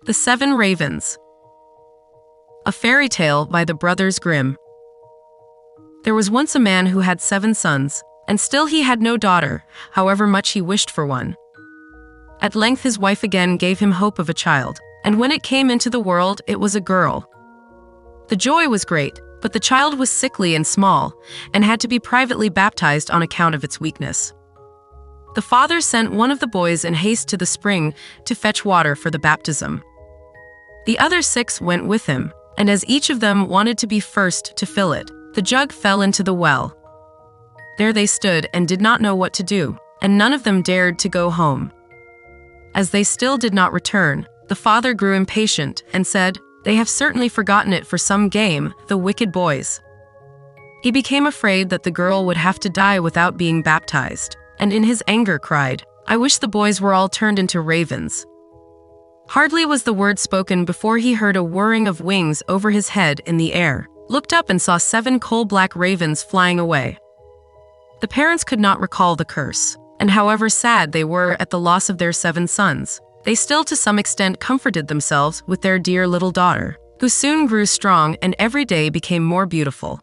The 7 Ravens. A fairy tale by the Brothers Grimm. There was once a man who had 7 sons, and still he had no daughter, however much he wished for one. At length his wife again gave him hope of a child, and when it came into the world, it was a girl. The joy was great, but the child was sickly and small, and had to be privately baptized on account of its weakness. The father sent one of the boys in haste to the spring to fetch water for the baptism. The other 6 went with him, and as each of them wanted to be first to fill it, the jug fell into the well. There they stood and did not know what to do, and none of them dared to go home. As they still did not return, the father grew impatient and said, "They have certainly forgotten it for some game, the wicked boys." He became afraid that the girl would have to die without being baptized, and in his anger cried, "I wish the boys were all turned into ravens." Hardly was the word spoken before he heard a whirring of wings over his head in the air, looked up and saw 7 coal-black ravens flying away. The parents could not recall the curse, and however sad they were at the loss of their 7 sons, they still to some extent comforted themselves with their dear little daughter, who soon grew strong and every day became more beautiful.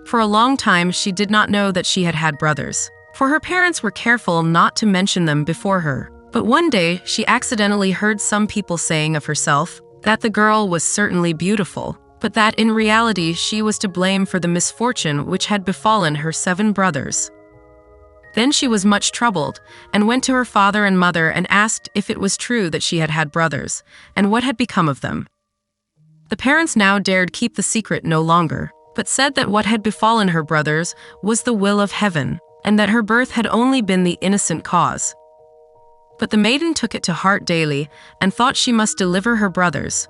For a long time she did not know that she had had brothers, for her parents were careful not to mention them before her. But one day she accidentally heard some people saying of herself that the girl was certainly beautiful, but that in reality she was to blame for the misfortune which had befallen her 7 brothers. Then she was much troubled, and went to her father and mother and asked if it was true that she had had brothers, and what had become of them. The parents now dared keep the secret no longer, but said that what had befallen her brothers was the will of heaven, and that her birth had only been the innocent cause. But the maiden took it to heart daily, and thought she must deliver her brothers.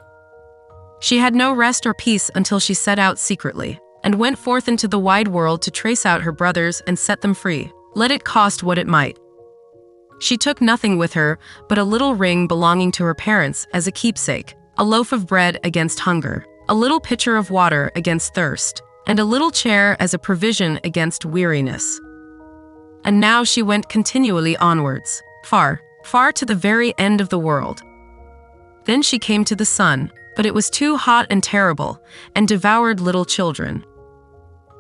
She had no rest or peace until she set out secretly, and went forth into the wide world to trace out her brothers and set them free, let it cost what it might. She took nothing with her but a little ring belonging to her parents as a keepsake, a loaf of bread against hunger, a little pitcher of water against thirst, and a little chair as a provision against weariness. And now she went continually onwards, far, far to the very end of the world. Then she came to the sun, but it was too hot and terrible, and devoured little children.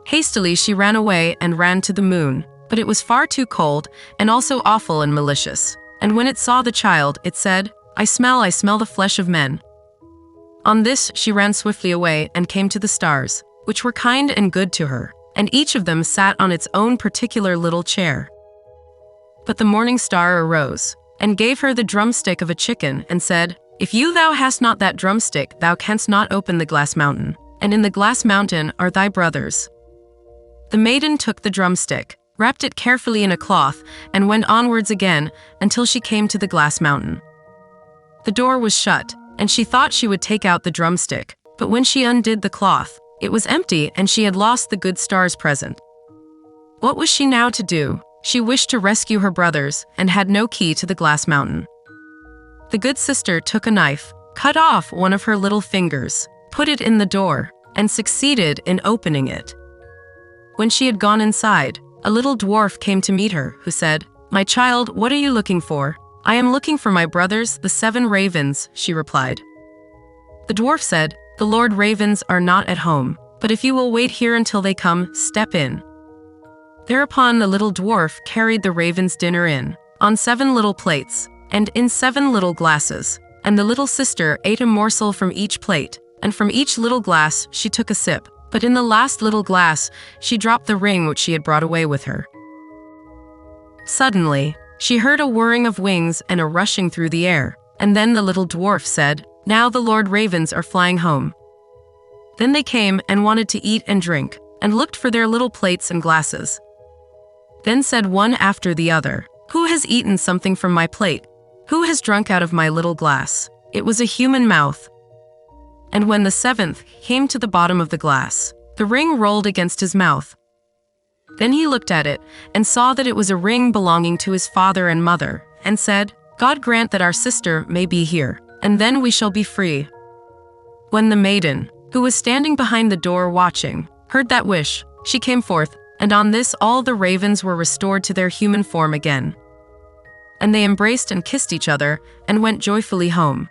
Hastily she ran away and ran to the moon, but it was far too cold, and also awful and malicious. And when it saw the child, it said, I smell the flesh of men." On this she ran swiftly away and came to the stars, which were kind and good to her, and each of them sat on its own particular little chair. But the morning star arose, and gave her the drumstick of a chicken, and said, "If thou hast not that drumstick, thou canst not open the glass mountain, and in the glass mountain are thy brothers." The maiden took the drumstick, wrapped it carefully in a cloth, and went onwards again until she came to the glass mountain. The door was shut, and she thought she would take out the drumstick, but when she undid the cloth, it was empty and she had lost the good star's present. What was she now to do? She wished to rescue her brothers, and had no key to the glass mountain. The good sister took a knife, cut off one of her little fingers, put it in the door, and succeeded in opening it. When she had gone inside, a little dwarf came to meet her, who said, "My child, what are you looking for?" "I am looking for my brothers, the 7 ravens," she replied. The dwarf said, "The Lord Ravens are not at home, but if you will wait here until they come, step in." Thereupon the little dwarf carried the ravens' dinner in, on 7 little plates, and in 7 little glasses, and the little sister ate a morsel from each plate, and from each little glass she took a sip, but in the last little glass she dropped the ring which she had brought away with her. Suddenly, she heard a whirring of wings and a rushing through the air, and then the little dwarf said, "Now the Lord Ravens are flying home." Then they came and wanted to eat and drink, and looked for their little plates and glasses. Then said one after the other, "Who has eaten something from my plate? Who has drunk out of my little glass?" It was a human mouth. And when the 7th came to the bottom of the glass, the ring rolled against his mouth. Then he looked at it, and saw that it was a ring belonging to his father and mother, and said, "God grant that our sister may be here, and then we shall be free." When the maiden, who was standing behind the door watching, heard that wish, she came forth, and on this all the ravens were restored to their human form again. and they embraced and kissed each other and went joyfully home.